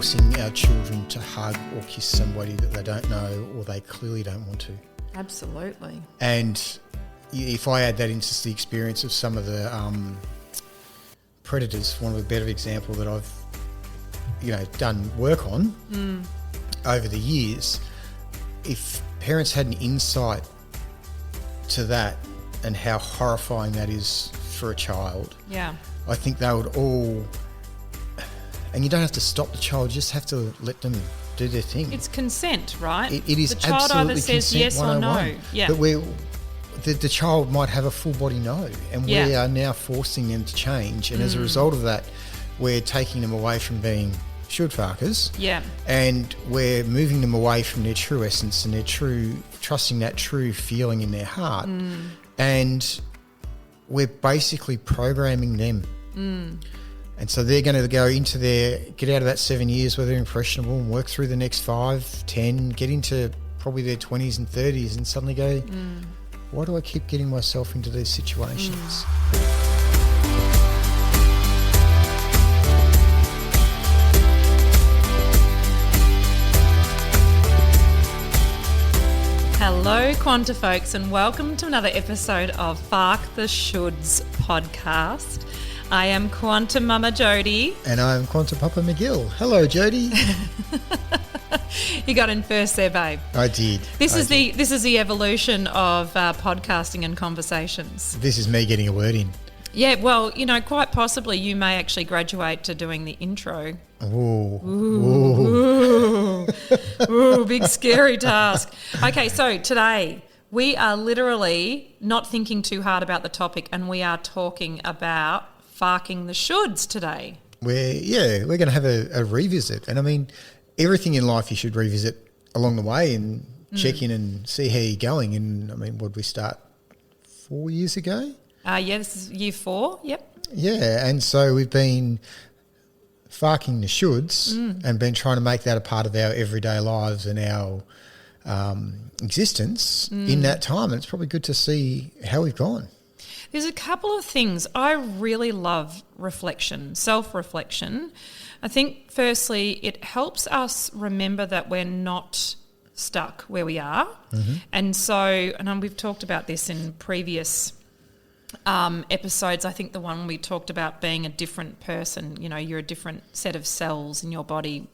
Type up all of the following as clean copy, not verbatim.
forcing our children to hug or kiss somebody that they don't know or they clearly don't want to. Absolutely. And if I add that into the experience of some of the predators, one of the better example that I've done work on over the years, if parents had an insight to that and how horrifying that is for a child, I think they would all, and you don't have to stop the child, you just have to let them do their thing. It's consent, right? It is the child absolutely either says consent yes or no. Yeah. But the child might have a full body no, and we are now forcing them to change, and as a result of that, we're taking them away from being should farkers, and we're moving them away from their true essence and their trusting that true feeling in their heart, and we're basically programming them. And so they're going to get out of that 7 years where they're impressionable and work through the next 5, 10, get into probably their 20s and 30s and suddenly go, why do I keep getting myself into these situations? Hello, Quanta folks, and welcome to another episode of Faark the Shoulds podcast. I am QuantiMama Jodi. And I'm QuantiPapa McGill. Hello, Jodi. You got in first there, babe. I did. This is the evolution of podcasting and conversations. This is me getting a word in. Yeah, well, quite possibly you may actually graduate to doing the intro. Ooh, big scary task. Okay, so today we are literally not thinking too hard about the topic, and we are talking about farking the shoulds today. We're going to have a revisit, and I mean, everything in life you should revisit along the way and check in and see how you're going. And I mean, what did we start 4 years ago? This is year 4. Yep. Yeah, and so we've been farking the shoulds and been trying to make that a part of our everyday lives and our existence in that time. And it's probably good to see how we've gone. There's a couple of things. I really love reflection, self-reflection. I think, firstly, it helps us remember that we're not stuck where we are. And so, we've talked about this in previous episodes. I think the one we talked about being a different person, you're a different set of cells in your body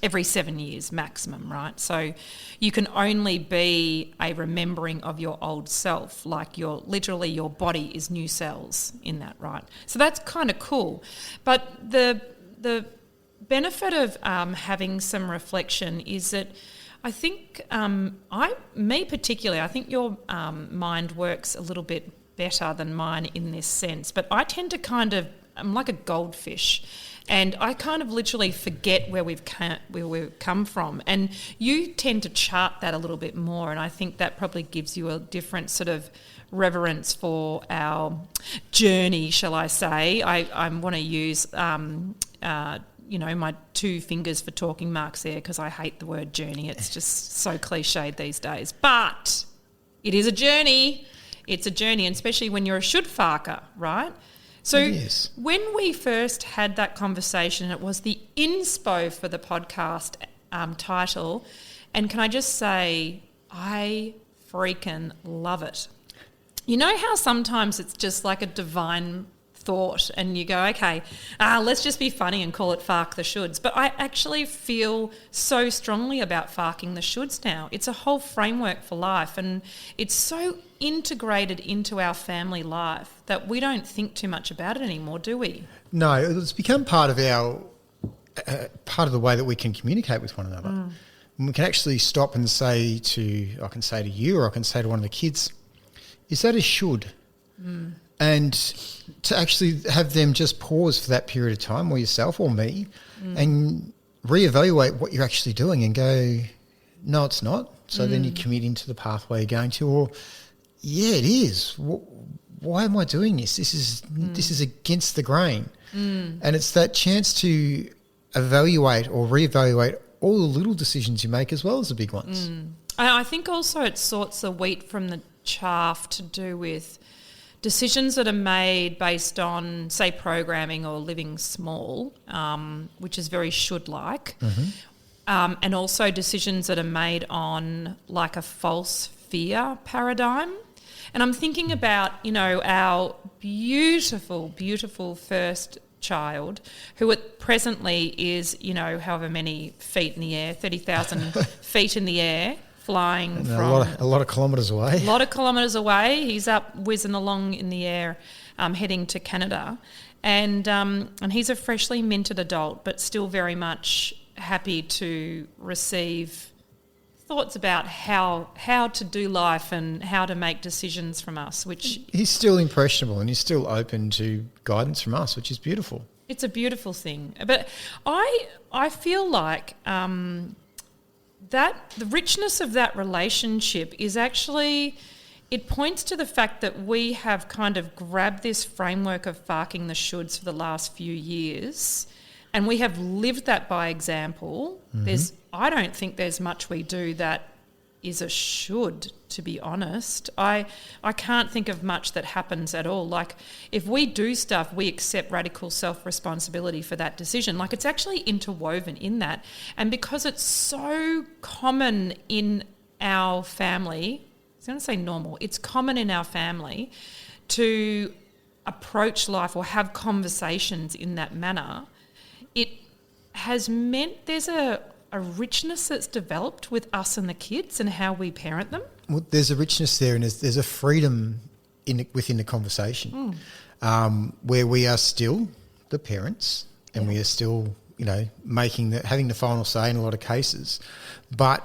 every 7 years maximum, right? So you can only be a remembering of your old self, like your body is new cells in that, right? So that's kind of cool. But the benefit of having some reflection is that I think I think your mind works a little bit better than mine in this sense, but I tend to I'm like a goldfish, and I kind of literally forget where we've come from, and you tend to chart that a little bit more, and I think that probably gives you a different sort of reverence for our journey, shall I say. I want to use my 2 fingers for talking marks there, because I hate the word journey. It's just so cliched these days, but it is a journey. It's a journey, and especially when you're a should farker, right? So when we first had that conversation, it was the inspo for the podcast title, and can I just say I freaking love it. You know how sometimes it's just like a divine thought and you go, okay, let's just be funny and call it Faark the Shoulds. But I actually feel so strongly about farking the shoulds now. It's a whole framework for life, and it's so integrated into our family life that we don't think too much about it anymore, do we? No, it's become part of our part of the way that we can communicate with one another. And we can actually stop and I can say to you, or I can say to one of the kids, is that a should? And to actually have them just pause for that period of time, or yourself or me, and reevaluate what you're actually doing and go, no, it's not. So then you commit into the pathway you're going to, or yeah, it is. Why am I doing this? This is against the grain. And it's that chance to evaluate or reevaluate all the little decisions you make as well as the big ones. I think also it sorts the wheat from the chaff to do with decisions that are made based on, say, programming or living small, which is very should-like, and also decisions that are made on like a false fear paradigm. And I'm thinking about, our beautiful, beautiful first child, who presently is, however many feet in the air, 30,000 feet in the air, flying and from a lot of kilometres away. A lot of kilometres away. He's up whizzing along in the air, heading to Canada, and he's a freshly minted adult, but still very much happy to receive thoughts about how to do life and how to make decisions from us, which... He's still impressionable and he's still open to guidance from us, which is beautiful. It's a beautiful thing. But I feel like that the richness of that relationship is actually... It points to the fact that we have kind of grabbed this framework of farking the shoulds for the last few years, and we have lived that by example. I don't think there's much we do that is a should, to be honest. I can't think of much that happens at all. Like, if we do stuff, we accept radical self-responsibility for that decision. Like, it's actually interwoven in that. And because it's so common in our family, I was going to say normal, it's common in our family to approach life or have conversations in that manner, it has meant there's a richness that's developed with us and the kids and how we parent them. Well, there's a richness there, and there's a freedom within the conversation where we are still the parents and we are still, having the final say in a lot of cases, but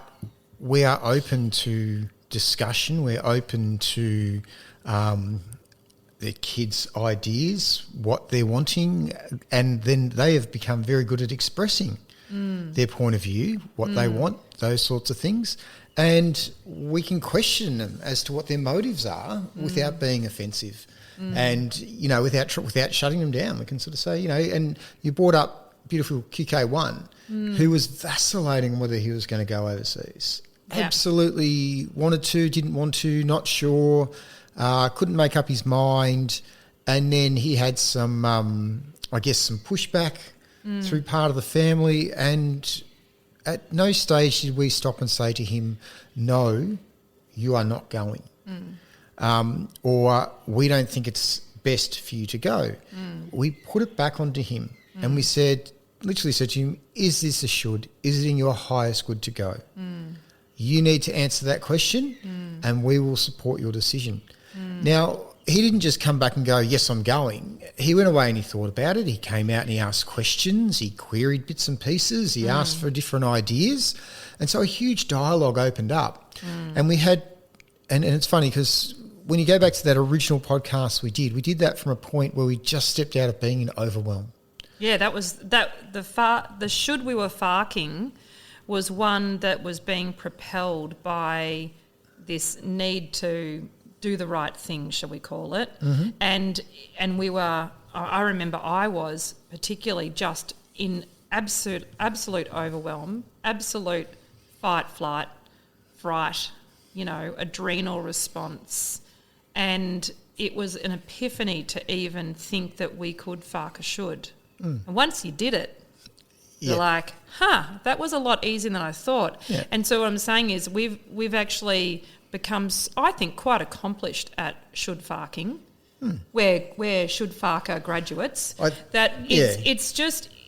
we are open to discussion. We're open to their kids' ideas, what they're wanting, and then they have become very good at expressing their point of view, what they want, those sorts of things. And we can question them as to what their motives are without being offensive and, without shutting them down. We can sort of say, and you brought up beautiful QK1 who was vacillating on whether he was going to go overseas. Yeah. Absolutely wanted to, didn't want to, not sure, couldn't make up his mind. And then he had some, some pushback through part of the family, and at no stage did we stop and say to him, no, you are not going. Or we don't think it's best for you to go. We put it back onto him and we literally said to him, is this a should? Is it in your highest good to go? You need to answer that question and we will support your decision. Now, he didn't just come back and go, yes, I'm going. He went away and he thought about it. He came out and he asked questions. He queried bits and pieces. He asked for different ideas. And so a huge dialogue opened up. And we had, and it's funny because when you go back to that original podcast we did that from a point where we just stepped out of being in overwhelm. Yeah, that was the should we were farking was one that was being propelled by this need to do the right thing, shall we call it. And we were, I remember I was particularly just in absolute overwhelm, absolute fight, flight, fright, adrenal response. And it was an epiphany to even think that we could fark a should. And once you did it, you're like, that was a lot easier than I thought. Yeah. And so what I'm saying is we've actually become, I think, quite accomplished at should farking. We're should farker graduates.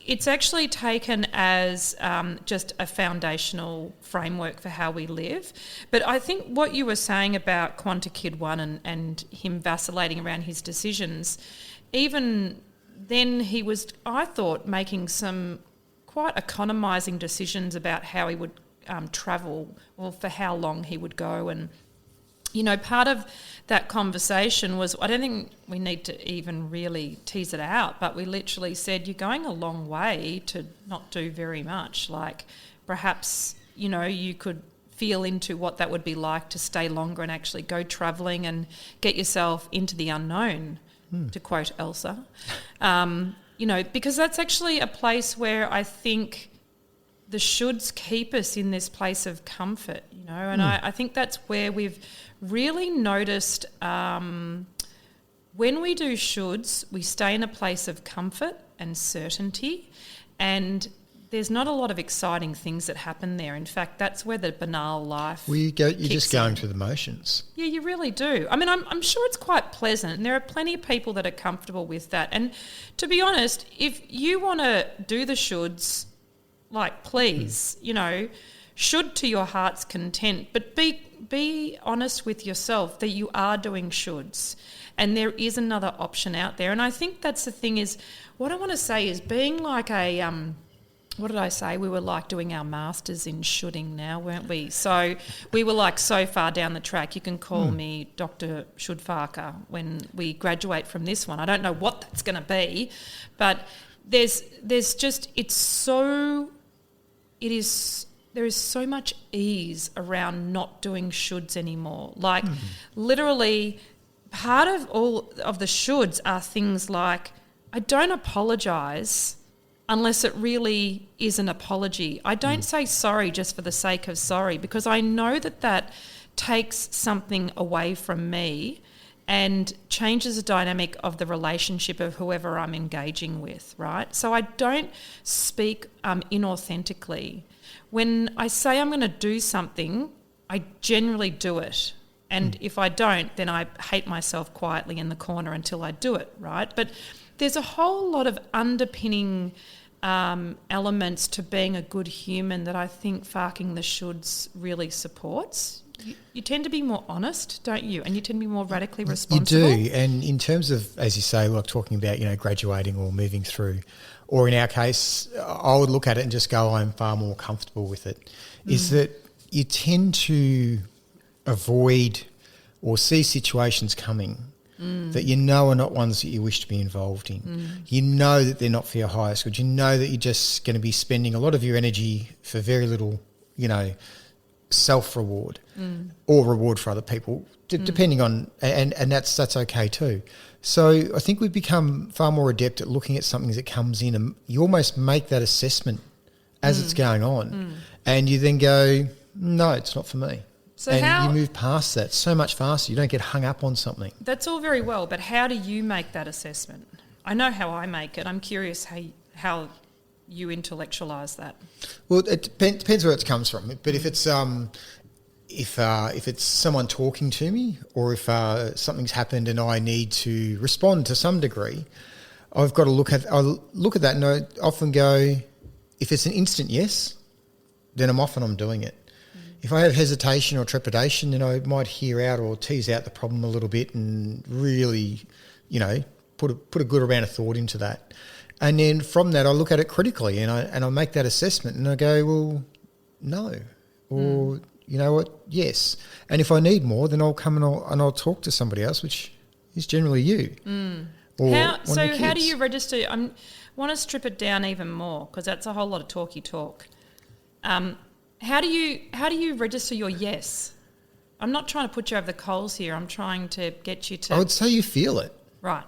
It's actually taken as just a foundational framework for how we live. But I think what you were saying about Kid 1 and him vacillating around his decisions, even then he was, I thought, making some quite economising decisions about how he would travel or for how long he would go. And, part of that conversation was, I don't think we need to even really tease it out, but we literally said, you're going a long way to not do very much. Like perhaps, you could feel into what that would be like to stay longer and actually go travelling and get yourself into the unknown, to quote Elsa. Because that's actually a place where I think the shoulds keep us in this place of comfort, and I think that's where we've really noticed when we do shoulds, we stay in a place of comfort and certainty, and there's not a lot of exciting things that happen there. In fact, that's where the banal life You're just going through the motions. Yeah, you really do. I mean, I'm sure it's quite pleasant, and there are plenty of people that are comfortable with that. And to be honest, if you want to do the shoulds, like, please, should to your heart's content, but be honest with yourself that you are doing shoulds, and there is another option out there. And I think that's the thing is, what I want to say is being like a what did I say? We were like doing our masters in shoulding now, weren't we? So we were like so far down the track. You can call me Dr. Should-Farker when we graduate from this one. I don't know what that's going to be, but there is so much ease around not doing shoulds anymore. Like literally part of all of the shoulds are things like, I don't apologise unless it really is an apology. I don't say sorry just for the sake of sorry, because I know that takes something away from me and changes the dynamic of the relationship of whoever I'm engaging with, right? So I don't speak inauthentically. When I say I'm going to do something, I generally do it. And if I don't, then I hate myself quietly in the corner until I do it, right? But there's a whole lot of underpinning elements to being a good human that I think Faarking the Shoulds really supports. You tend to be more honest, don't you? And you tend to be more radically responsible. You do. And in terms of, as you say, like talking about, graduating or moving through, or in our case, I would look at it and just go, I'm far more comfortable with it, is that you tend to avoid or see situations coming that are not ones that you wish to be involved in. You know that they're not for your highest good. You know that you're just going to be spending a lot of your energy for very little, self-reward or reward for other people, depending on, and that's okay too. So I think we've become far more adept at looking at something as it comes in, and you almost make that assessment as it's going on, and you then go, no, it's not for me. So you move past that so much faster. You don't get hung up on something. That's all very well, but how do you make that assessment? I know how I make it. I'm curious how you intellectualise that. Well, it depends where it comes from. But if it's if it's someone talking to me, or if something's happened and I need to respond to some degree, I've got to look at that, and I often go, if it's an instant yes, then I'm off and I'm doing it. If I have hesitation or trepidation, then I might hear out or tease out the problem a little bit and really, put a good amount of thought into that. And then from that, I look at it critically and I make that assessment and I go, well, no, or you know what, yes. And if I need more, then I'll come and I'll talk to somebody else, which is generally you. How do you register? I want to strip it down even more, because that's a whole lot of talky talk. How do you register your yes? I'm not trying to put you over the coals here. I'm trying to get you to... I would say you feel it. Right.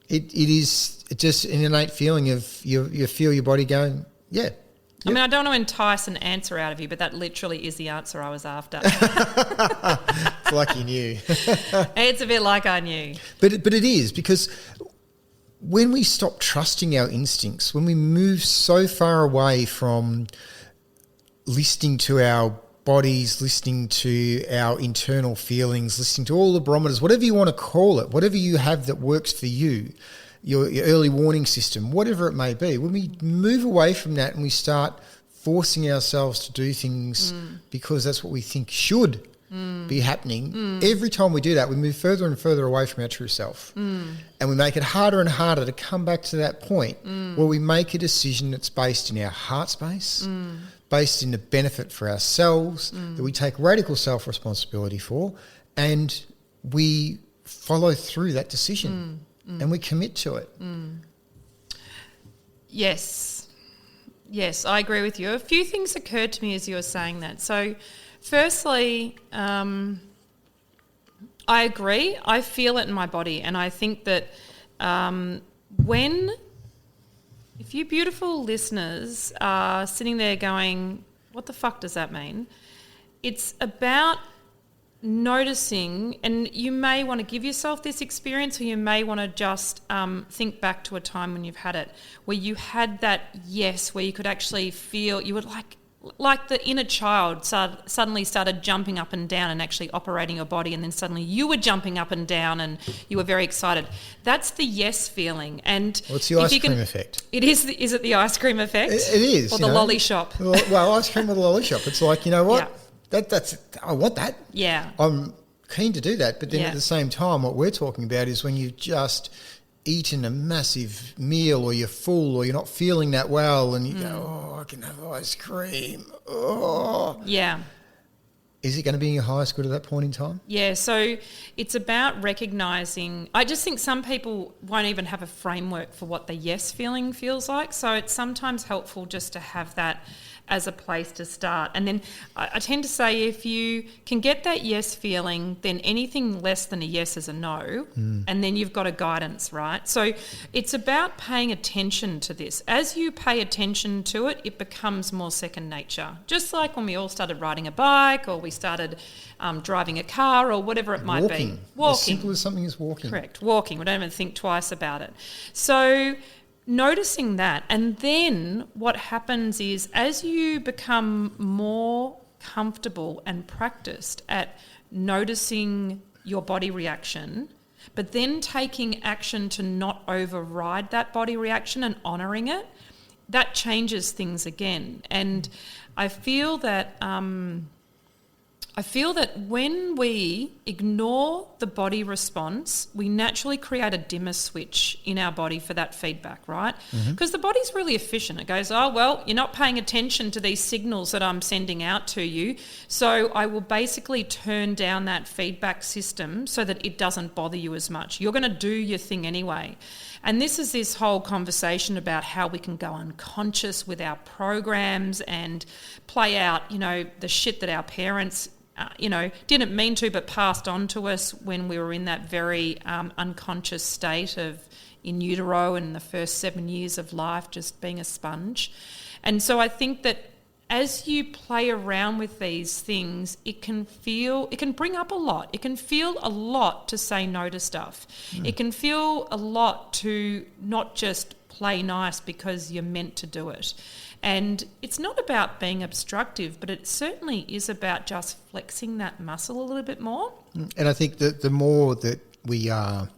It is just an innate feeling of you feel your body going, yeah. Yep. I mean, I don't want to entice an answer out of you, but that literally is the answer I was after. It's like you knew. It's a bit like I knew. But it is, because when we stop trusting our instincts, when we move so far away from listening to our bodies, listening to our internal feelings, listening to all the barometers, whatever you want to call it, whatever you have that works for you, your early warning system, whatever it may be, when we move away from that and we start forcing ourselves to do things because that's what we think should be happening, every time we do that, we move further and further away from our true self. And we make it harder and harder to come back to that point where we make a decision that's based in our heart space, based in the benefit for ourselves, that we take radical self-responsibility for, and we follow through that decision and we commit to it. Yes, I agree with you. A few things occurred to me as you were saying that. So firstly, I agree. I feel it in my body, and I think that if you beautiful listeners are sitting there going, what the fuck does that mean? It's about noticing, and you may want to give yourself this experience, or you may want to just think back to a time when you've had it, where you had that yes, where you could actually feel, you would like the inner child suddenly started jumping up and down and actually operating your body, and then suddenly you were jumping up and down and you were very excited. That's the yes feeling. And well, it's the ice cream effect. It is. Is it the ice cream effect? It is. Or the lolly shop? Well, ice cream or the lolly shop. It's like, you know what? Yeah. That's I want that. Yeah. I'm keen to do that. But then at the same time, what we're talking about is when you've just eaten a massive meal, or you're full, or you're not feeling that well, and you go, I can have ice cream. Oh. Yeah. Is it going to be in your highest good at that point in time? Yeah, so it's about recognising. I just think some people won't even have a framework for what the yes feeling feels like. So it's sometimes helpful just to have that as a place to start. And then I tend to say if you can get that yes feeling, then anything less than a yes is a no. And then you've got a guidance, right? So it's about paying attention to this. As you pay attention to it, it becomes more second nature. Just like when we all started riding a bike, or we started driving a car, or whatever it might be. Walking. As simple as something as walking. Correct. Walking. We don't even think twice about it. So noticing that, and then what happens is as you become more comfortable and practiced at noticing your body reaction, but then taking action to not override that body reaction and honouring it, that changes things again. And I feel that when we ignore the body response, we naturally create a dimmer switch in our body for that feedback, right? Because the body's really efficient. It goes, oh, well, you're not paying attention to these signals that I'm sending out to you, so I will basically turn down that feedback system so that it doesn't bother you as much. You're going to do your thing anyway. And this is this whole conversation about how we can go unconscious with our programs and play out, the shit that our parents didn't mean to, but passed on to us when we were in that very unconscious state of in utero and the first 7 years of life, just being a sponge. And so I think that as you play around with these things, it can bring up a lot. It can feel a lot to say no to stuff. It can feel a lot to not just play nice because you're meant to do it. And it's not about being obstructive, but it certainly is about just flexing that muscle a little bit more. And I think that the more that we are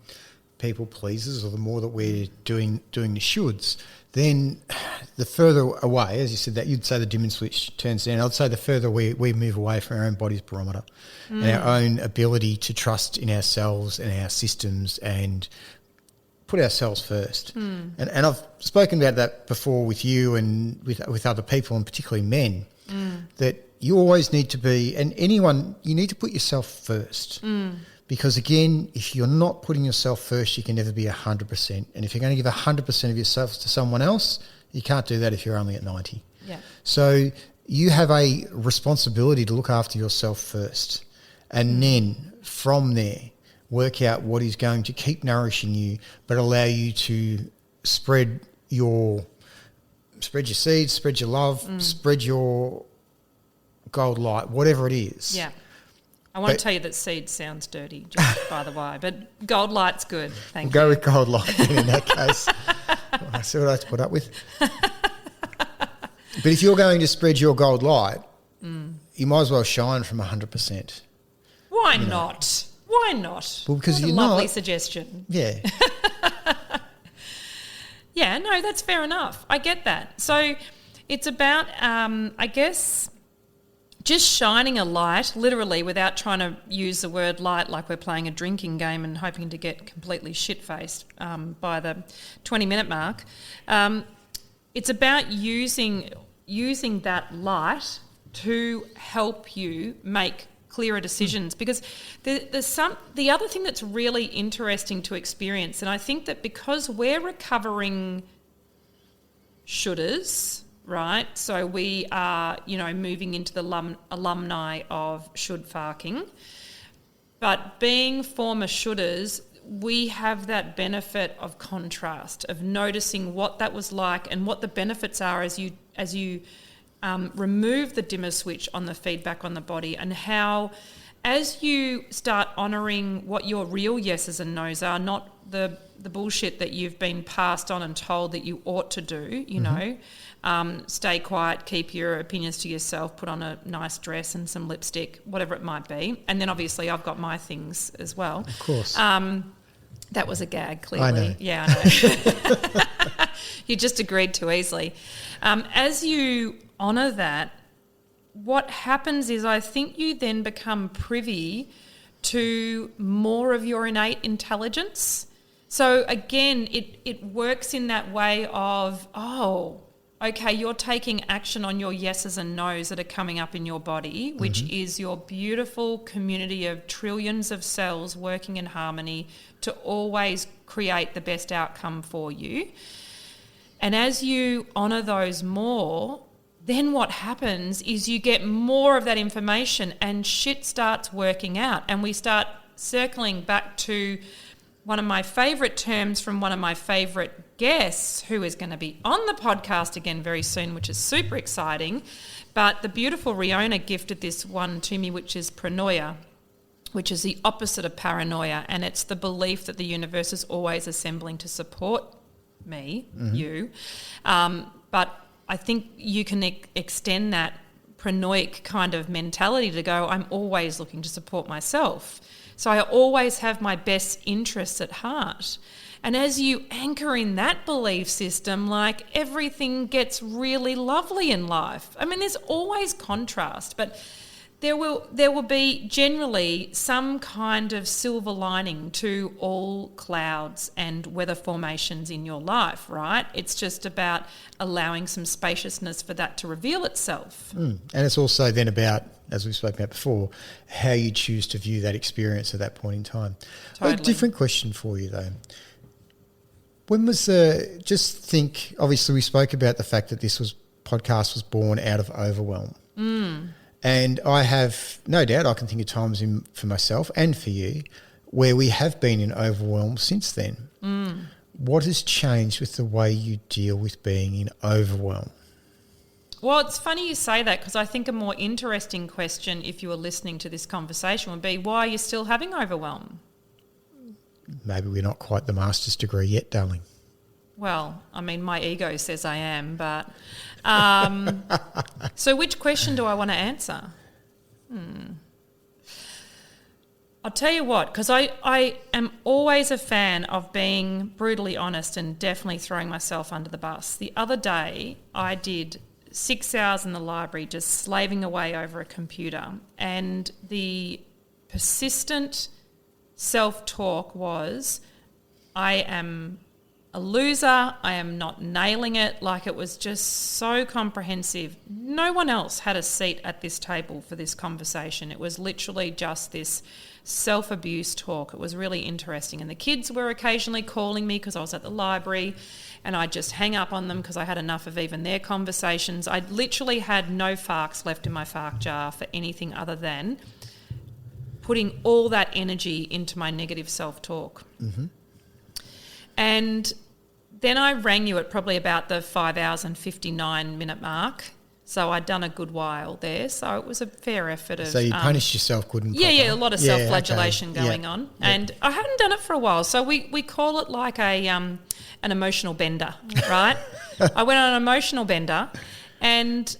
people pleasers, or the more that we're doing the shoulds, then the further away, as you said, that you'd say the dim and switch turns down. I'd say the further we move away from our own body's barometer and our own ability to trust in ourselves and our systems and put ourselves first. And I've spoken about that before with you and with other people, and particularly men, that you always need to be, and anyone, you need to put yourself first. Because again, if you're not putting yourself first, you can never be 100%. And if you're going to give 100% of yourself to someone else, you can't do that if you're only at 90. Yeah. So you have a responsibility to look after yourself first. And then from there, work out what is going to keep nourishing you, but allow you to spread your seeds, spread your love, spread your gold light, whatever it is. Yeah. I want to tell you that seed sounds dirty, just by the way, but gold light's good. Thank you. We'll go with gold light then in that case. Well, I see what I have to put up with. But if you're going to spread your gold light, you might as well shine from 100%. Why not? Why not? Well, because what you're a lovely not. Suggestion. Yeah. Yeah, no, that's fair enough. I get that. So it's about, I guess, just shining a light, literally, without trying to use the word light like we're playing a drinking game and hoping to get completely shit-faced by the 20-minute mark. It's about using that light to help you make clearer decisions, because the other thing that's really interesting to experience, and I think that because we're recovering shoulders, right? So we are, moving into the alumni of should farking, but being former shoulders, we have that benefit of contrast, of noticing what that was like and what the benefits are as you remove the dimmer switch on the feedback on the body, and how as you start honouring what your real yeses and nos are, not the bullshit that you've been passed on and told that you ought to do, you know, stay quiet, keep your opinions to yourself, put on a nice dress and some lipstick, whatever it might be. And then obviously I've got my things as well. Of course. That was a gag, clearly. I know. Yeah, I know. You just agreed too easily. As you honour that, what happens is I think you then become privy to more of your innate intelligence. So again, it works in that way of, okay, you're taking action on your yeses and nos that are coming up in your body, which is your beautiful community of trillions of cells working in harmony to always create the best outcome for you. And as you honour those more, then what happens is you get more of that information and shit starts working out. And we start circling back to one of my favourite terms from one of my favourite guests who is going to be on the podcast again very soon, which is super exciting. But the beautiful Riona gifted this one to me, which is pronoia, which is the opposite of paranoia. And it's the belief that the universe is always assembling to support me, you. But I think you can extend that pronoic kind of mentality to go, I'm always looking to support myself. So I always have my best interests at heart. And as you anchor in that belief system, like everything gets really lovely in life. I mean, there's always contrast, but there will be generally some kind of silver lining to all clouds and weather formations in your life, right? It's just about allowing some spaciousness for that to reveal itself. And it's also then about, as we've spoken about before, how you choose to view that experience at that point in time. Totally. A different question for you though. When was just think, obviously we spoke about the fact that this podcast was born out of overwhelm. And I have no doubt I can think of times for myself and for you where we have been in overwhelm since then. What has changed with the way you deal with being in overwhelm? Well, it's funny you say that because I think a more interesting question, if you were listening to this conversation, would be, why are you still having overwhelm? Maybe we're not quite the master's degree yet, darling. Well, I mean, my ego says I am, but... so which question do I want to answer? I'll tell you what, because I am always a fan of being brutally honest and definitely throwing myself under the bus. The other day, I did 6 hours in the library just slaving away over a computer, and the persistent self-talk was, I am a loser, I am not nailing it. Like, it was just so comprehensive. No one else had a seat at this table for this conversation. It was literally just this self-abuse talk. It was really interesting. And the kids were occasionally calling me because I was at the library, and I'd just hang up on them because I had enough of even their conversations. I literally had no farks left in my fark jar for anything other than putting all that energy into my negative self-talk. And then I rang you at probably about the 5 hours and 59 minute mark. So I'd done a good while there. So it was a fair effort of... So you punished yourself good and proper. Yeah, a lot of self-flagellation going on. And I hadn't done it for a while. So we call it like an emotional bender, right? I went on an emotional bender, and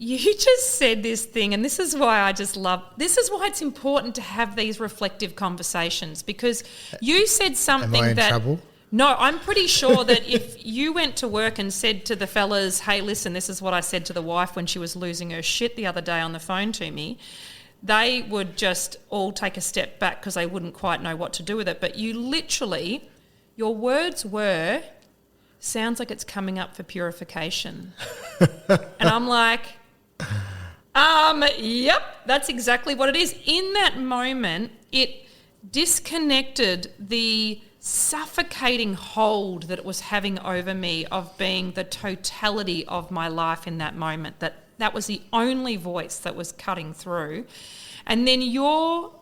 you just said this thing, and this is why this is why it's important to have these reflective conversations, because you said something Am I in trouble? No, I'm pretty sure that if you went to work and said to the fellas, hey, listen, this is what I said to the wife when she was losing her shit the other day on the phone to me, they would just all take a step back because they wouldn't quite know what to do with it. But you literally, your words were, sounds like it's coming up for purification. And I'm like... yep, that's exactly what it is. In that moment, it disconnected the suffocating hold that it was having over me of being the totality of my life in that moment. That was the only voice that was cutting through. And then your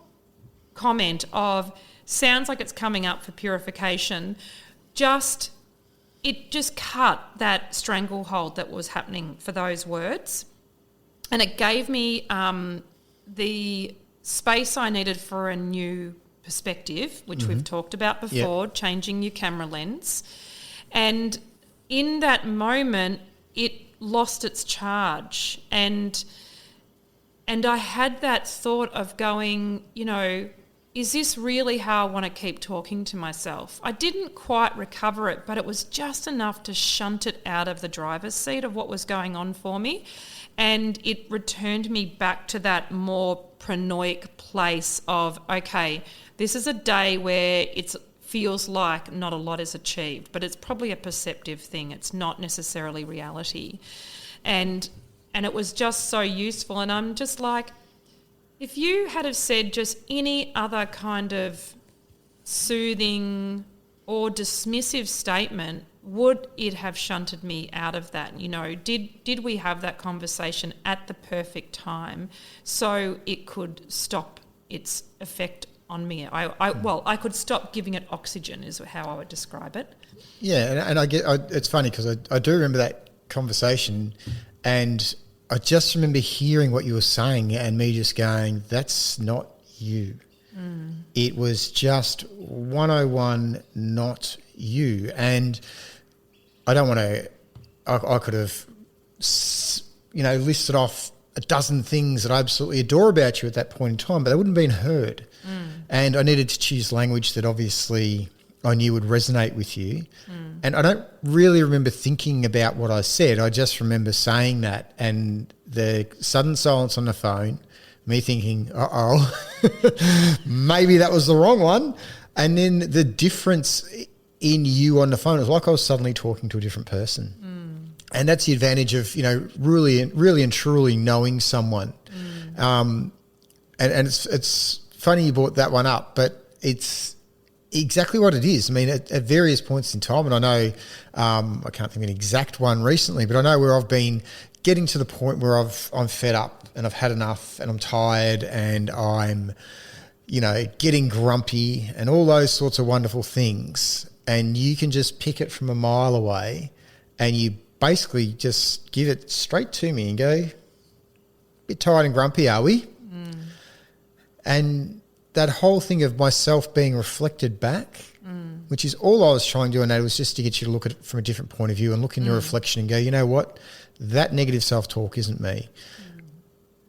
comment of sounds like it's coming up for purification, it just cut that stranglehold that was happening for those words. And it gave me the space I needed for a new perspective, which we've talked about before, changing your camera lens. And in that moment, it lost its charge. And I had that thought of going, you know, is this really how I want to keep talking to myself? I didn't quite recover it, but it was just enough to shunt it out of the driver's seat of what was going on for me. And it returned me back to that more pranoic place of, okay, this is a day where it feels like not a lot is achieved, but it's probably a perceptive thing. It's not necessarily reality. And it was just so useful. And I'm just like, if you had have said just any other kind of soothing or dismissive statement, would it have shunted me out of that? You know, did we have that conversation at the perfect time so it could stop its effect on me? I could stop giving it oxygen is how I would describe it. Yeah, and it's funny because I do remember that conversation, and I just remember hearing what you were saying and me just going, that's not you. It was just 101, not you. And I don't want to, I could have, you know, listed off a dozen things that I absolutely adore about you at that point in time, but they wouldn't have been heard. And I needed to choose language that obviously I knew would resonate with you. And I don't really remember thinking about what I said. I just remember saying that, and the sudden silence on the phone, me thinking, maybe that was the wrong one. And then the difference in you on the phone, it was like I was suddenly talking to a different person. And that's the advantage of, you know, really and truly knowing someone. And it's funny you brought that one up, but it's exactly what it is. I mean, at various points in time, and I know I can't think of an exact one recently, but I know where I've been getting to the point where I'm fed up and I've had enough and I'm tired and I'm, you know, getting grumpy and all those sorts of wonderful things. And you can just pick it from a mile away and you basically just give it straight to me and go, a bit tired and grumpy, are we? And that whole thing of myself being reflected back, which is all I was trying to do, and that was just to get you to look at it from a different point of view and look in your reflection and go, you know what, that negative self-talk isn't me.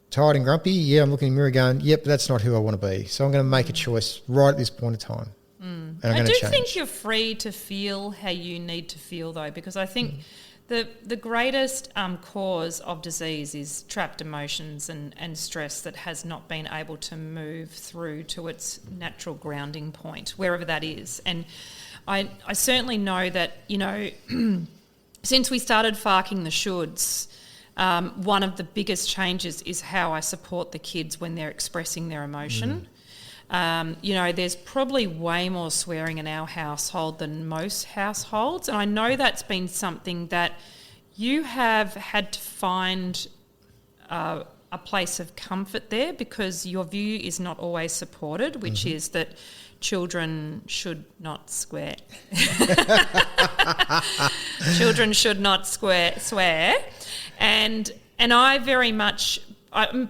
Tired and grumpy, yeah, I'm looking in the mirror going, yep, that's not who I want to be. So I'm going to make a choice right at this point in time. And I'm going to change. I do think you're free to feel how you need to feel, though, because I think the greatest cause of disease is trapped emotions and stress that has not been able to move through to its natural grounding point, wherever that is. And I certainly know that, you know, since we started Faarking the Shoulds, one of the biggest changes is how I support the kids when they're expressing their emotion. You know, there's probably way more swearing in our household than most households. And I know that's been something that you have had to find a place of comfort there, because your view is not always supported, which is that children should not swear. Children should not swear. And I very much...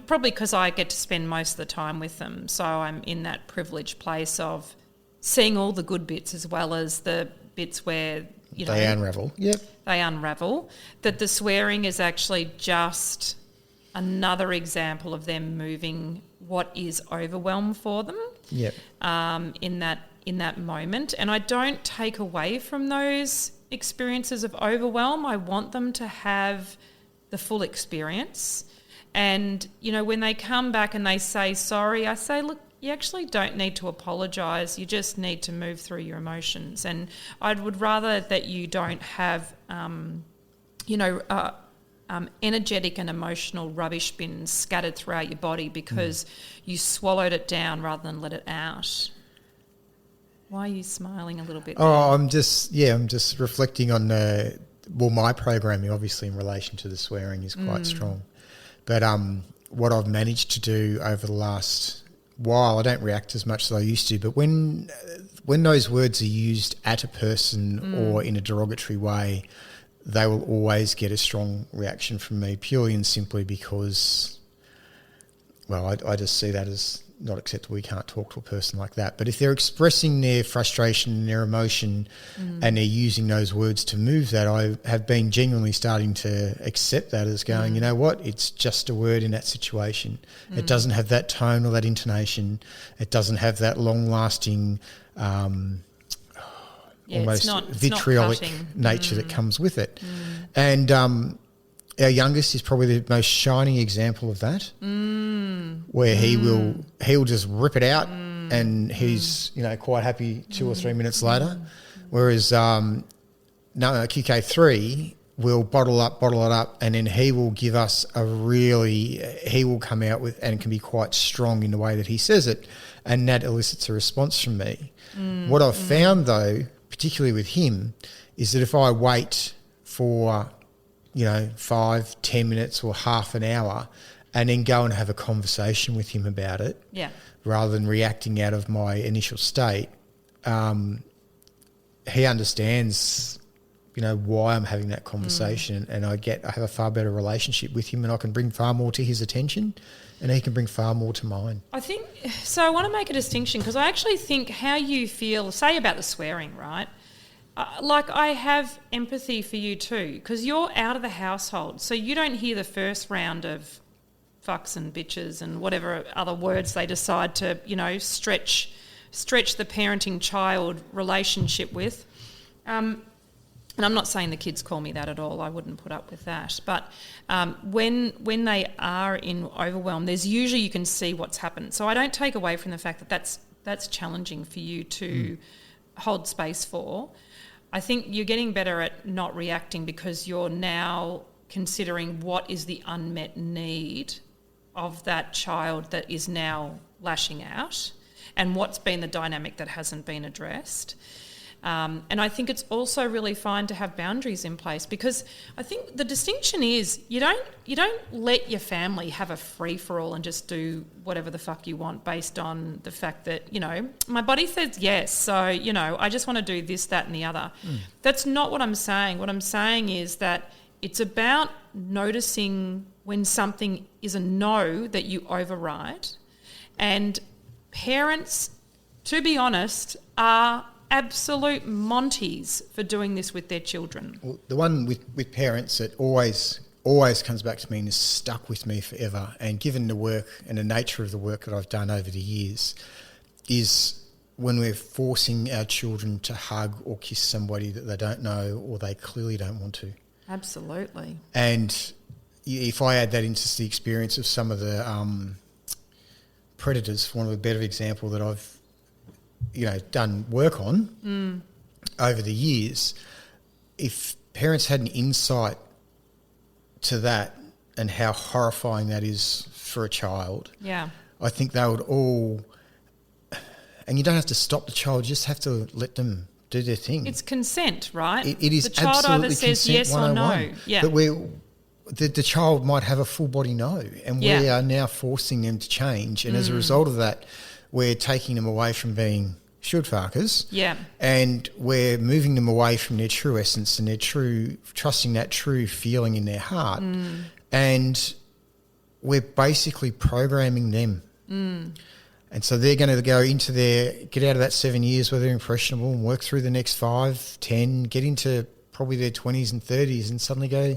probably because I get to spend most of the time with them, so I'm in that privileged place of seeing all the good bits as well as the bits where, you know... They unravel, yep. They unravel. That the swearing is actually just another example of them moving what is overwhelm for them in that moment. And I don't take away from those experiences of overwhelm. I want them to have the full experience. And, you know, when they come back and they say sorry, I say, look, you actually don't need to apologise. You just need to move through your emotions. And I would rather that you don't have, energetic and emotional rubbish bins scattered throughout your body because you swallowed it down rather than let it out. Why are you smiling a little bit there? I'm just reflecting on, my programming obviously in relation to the swearing is quite strong. But what I've managed to do over the last while, I don't react as much as I used to, but when those words are used at a person or in a derogatory way, they will always get a strong reaction from me, purely and simply because, well, I just see that as not acceptable. You can't talk to a person like that. But if they're expressing their frustration and their emotion and they're using those words to move that, I have been genuinely starting to accept that as going, you know what, it's just a word in that situation. It doesn't have that tone or that intonation. It doesn't have that long-lasting almost vitriolic nature that comes with it. And our youngest is probably the most shining example of that, where he'll just rip it out and he's, you know, quite happy 2 or 3 minutes later. Whereas QK3 will bottle it up, and then he will give us he will come out with and can be quite strong in the way that he says it, and that elicits a response from me. What I've found though, particularly with him, is that if I wait for 5-10 minutes or half an hour and then go and have a conversation with him about it, rather than reacting out of my initial state, he understands, why I'm having that conversation, and I have a far better relationship with him, and I can bring far more to his attention and he can bring far more to mine. I think, so I want to make a distinction, because I actually think how you feel, say about the swearing, right? I have empathy for you too, because you're out of the household, so you don't hear the first round of fucks and bitches and whatever other words they decide to, stretch the parenting-child relationship with. And I'm not saying the kids call me that at all. I wouldn't put up with that. But when they are in overwhelm, there's usually you can see what's happened. So I don't take away from the fact that that's challenging for you to hold space for. I think you're getting better at not reacting, because you're now considering what is the unmet need of that child that is now lashing out, and what's been the dynamic that hasn't been addressed. And I think it's also really fine to have boundaries in place, because I think the distinction is you don't let your family have a free-for-all and just do whatever the fuck you want based on the fact that, my body says yes, so, I just want to do this, that and the other. That's not what I'm saying. What I'm saying is that it's about noticing when something is a no that you override. And parents, to be honest, are absolute Monties for doing this with their children. Well, the one with parents that always comes back to me and is stuck with me forever, and given the work and the nature of the work that I've done over the years, is when we're forcing our children to hug or kiss somebody that they don't know or they clearly don't want to. Absolutely. And if I add that into the experience of some of the predators, for one of a better example that I've done work on over the years, if parents had an insight to that and how horrifying that is for a child, I think they would all, and you don't have to stop the child, you just have to let them do their thing. It's consent, right? It is the child absolutely either says yes or no. Yeah. But the child might have a full body no, and we are now forcing them to change, and as a result of that, we're taking them away from being should farkers, and we're moving them away from their true essence and their trusting that true feeling in their heart, and we're basically programming them. And so they're going to get out of that 7 years where they're impressionable and work through the next 5, 10, get into probably their 20s and 30s and suddenly go,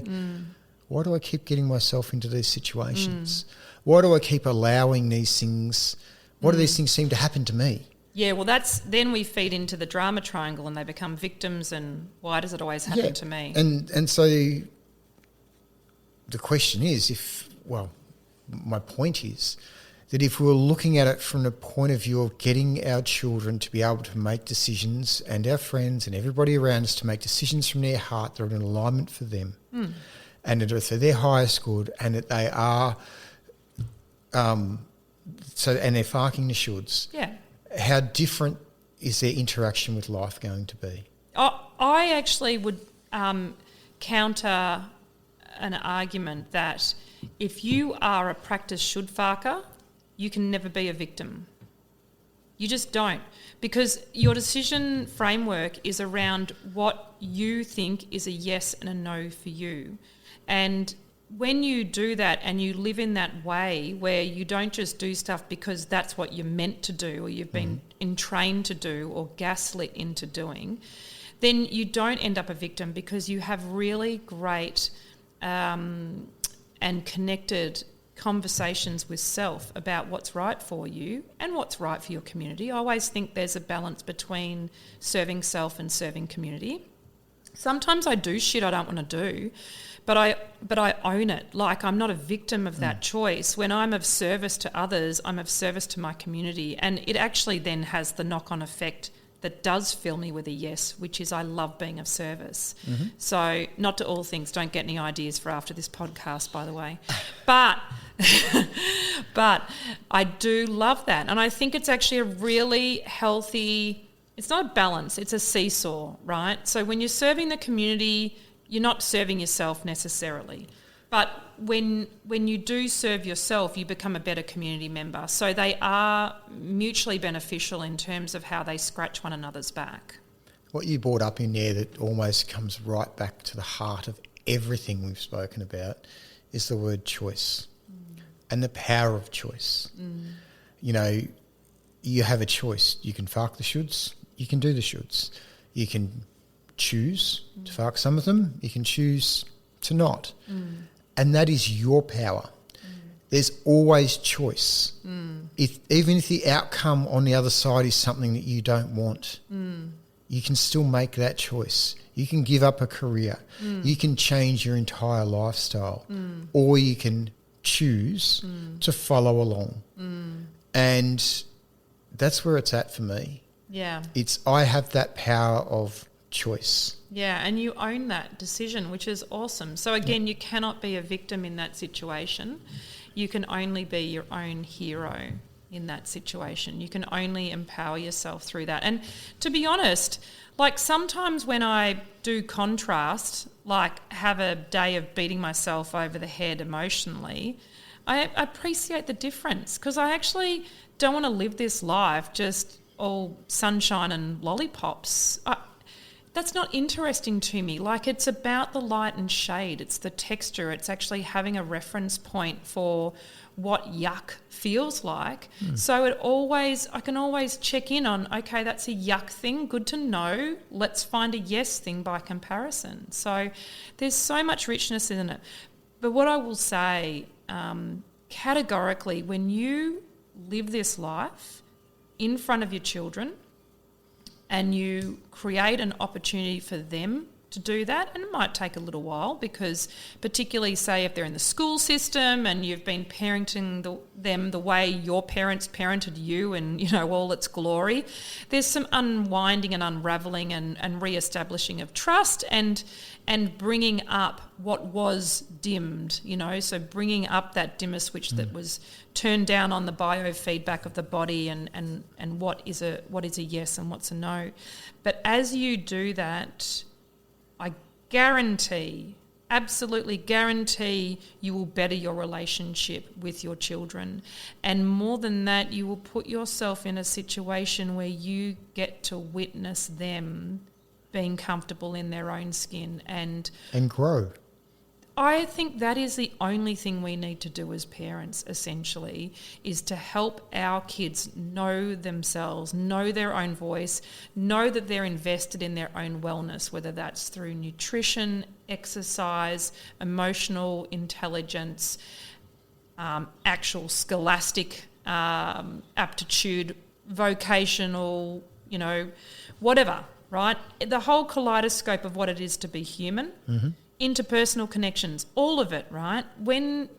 why do I keep getting myself into these situations? Why do I keep allowing these things? Why do these things seem to happen to me? Yeah, well, then we feed into the drama triangle and they become victims, and why does it always happen to me? And so the question is, my point is that if we were looking at it from the point of view of getting our children to be able to make decisions, and our friends and everybody around us to make decisions from their heart that are in alignment for them, and that are for their highest good, and that they are, and they're farking the shoulds. Yeah. How different is their interaction with life going to be? I actually would counter an argument that if you are a practice should farker, you can never be a victim. You just don't, because your decision framework is around what you think is a yes and a no for you. And when you do that and you live in that way where you don't just do stuff because that's what you're meant to do or you've been entrained to do or gaslit into doing, then you don't end up a victim because you have really great and connected conversations with self about what's right for you and what's right for your community. I always think there's a balance between serving self and serving community. Sometimes I do shit I don't want to do, but I own it. Like, I'm not a victim of that choice. When I'm of service to others, I'm of service to my community, and it actually then has the knock-on effect that does fill me with a yes, which is I love being of service. So, not to all things, don't get any ideas for after this podcast, by the way. But I do love that. And I think it's actually a really healthy, it's not a balance, it's a seesaw, right? So when you're serving the community, you're not serving yourself necessarily. But when you do serve yourself, you become a better community member. So they are mutually beneficial in terms of how they scratch one another's back. What you brought up in there that almost comes right back to the heart of everything we've spoken about is the word choice and the power of choice. You know, you have a choice. You can fark the shoulds, you can do the shoulds. You can choose to fark some of them, you can choose to not. And that is your power. There's always choice. Even if the outcome on the other side is something that you don't want, you can still make that choice. You can give up a career. You can change your entire lifestyle. Or you can choose to follow along. And that's where it's at for me. Yeah. I have that power of choice. Yeah, and you own that decision, which is awesome. So again, you cannot be a victim in that situation. You can only be your own hero in that situation. You can only empower yourself through that. And to be honest, like sometimes when I do contrast, like have a day of beating myself over the head emotionally, I appreciate the difference because I actually don't want to live this life just all sunshine and lollipops. That's not interesting to me. Like, it's about the light and shade. It's the texture. It's actually having a reference point for what yuck feels like. So I can always check in on, okay, that's a yuck thing. Good to know. Let's find a yes thing by comparison. So there's so much richness in it. But what I will say categorically, when you live this life in front of your children, and you create an opportunity for them to do that, and it might take a little while because particularly, say, if they're in the school system and you've been parenting them the way your parents parented you and, you know, all its glory, there's some unwinding and unravelling and re-establishing of trust and bringing up what was dimmed, you know, so bringing up that dimmer switch that was turned down on the biofeedback of the body and what is a yes and what's a no. But as you do that, I guarantee, absolutely guarantee, you will better your relationship with your children. And more than that, you will put yourself in a situation where you get to witness them being comfortable in their own skin and grow. I think that is the only thing we need to do as parents, essentially, is to help our kids know themselves, know their own voice, know that they're invested in their own wellness, whether that's through nutrition, exercise, emotional intelligence, actual scholastic aptitude, vocational, you know, whatever, right? The whole kaleidoscope of what it is to be human. Interpersonal connections, all of it, right? When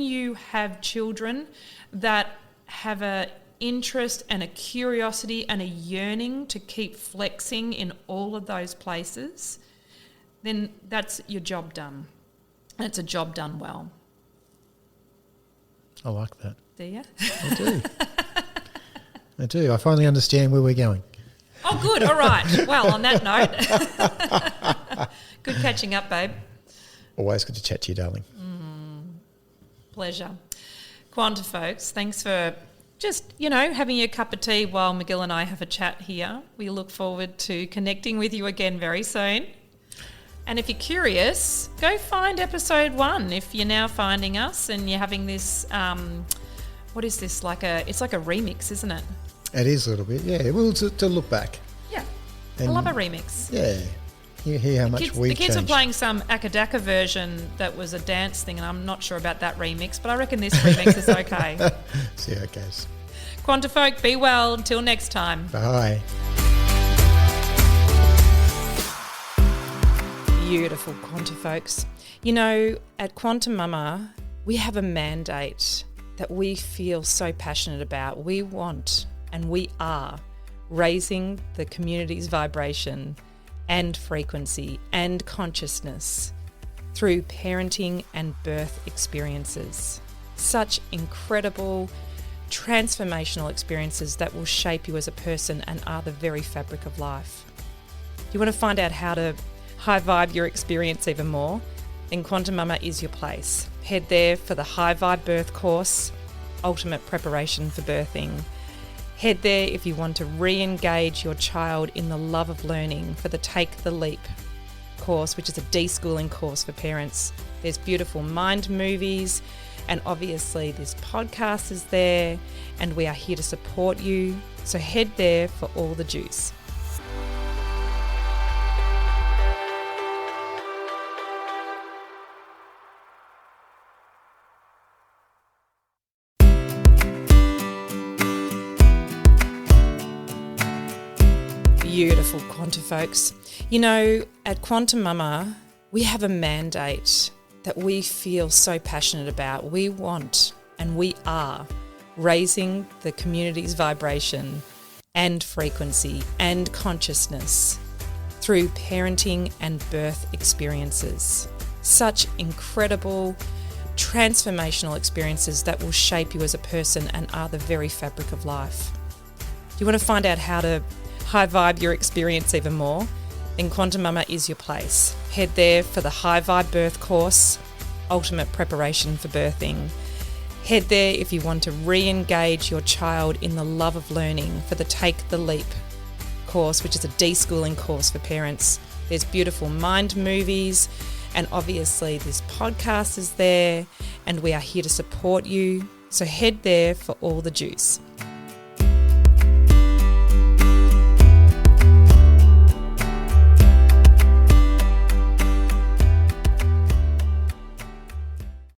you have children that have a interest and a curiosity and a yearning to keep flexing in all of those places, then that's your job done. And it's a job done well. I like that. Do you? I do. I do. I finally understand where we're going. Oh, good. All right. Well, on that note, good catching up, babe. Always good to chat to you, darling. Pleasure. Quanta folks, thanks for just, you know, having your cup of tea while McGill and I have a chat here. We look forward to connecting with you again very soon. And if you're curious, go find episode 1 if you're now finding us and you're having this, what is this, it's like a remix, isn't it? It is a little bit, yeah. Well, to look back. Yeah, And I love a remix. Yeah, you hear how much we've The kids were changed. playing some Akadaka version that was a dance thing, and I'm not sure about that remix, but I reckon this remix is okay. See how it goes. Quantifolk, be well. Until next time. Bye. Beautiful Quantifolks. You know, at QuantiMama, we have a mandate that we feel so passionate about. We want and we are raising the community's vibration and frequency and consciousness through parenting and birth experiences. Such incredible, transformational experiences that will shape you as a person and are the very fabric of life. You want to find out how to high vibe your experience even more? Then QuantiMama is your place. Head there for the High Vibe Birth course, Ultimate Preparation for Birthing. Head there if you want to re-engage your child in the love of learning for the Take the Leap course, which is a deschooling course for parents. There's beautiful mind movies, and obviously this podcast is there, and we are here to support you. So head there for all the juice. Beautiful Quantifolks. You know, at QuantiMama, we have a mandate that we feel so passionate about. We want and we are raising the community's vibration and frequency and consciousness through parenting and birth experiences. Such incredible, transformational experiences that will shape you as a person and are the very fabric of life. Do you want to find out how to high vibe your experience even more? Then QuantiMama is your place. Head there for the High Vibe Birth course, Ultimate Preparation for Birthing. Head there if you want to re-engage your child in the love of learning for the Take the Leap course, which is a deschooling course for parents. There's beautiful mind movies, and obviously this podcast is there, and we are here to support you. So head there for all the juice.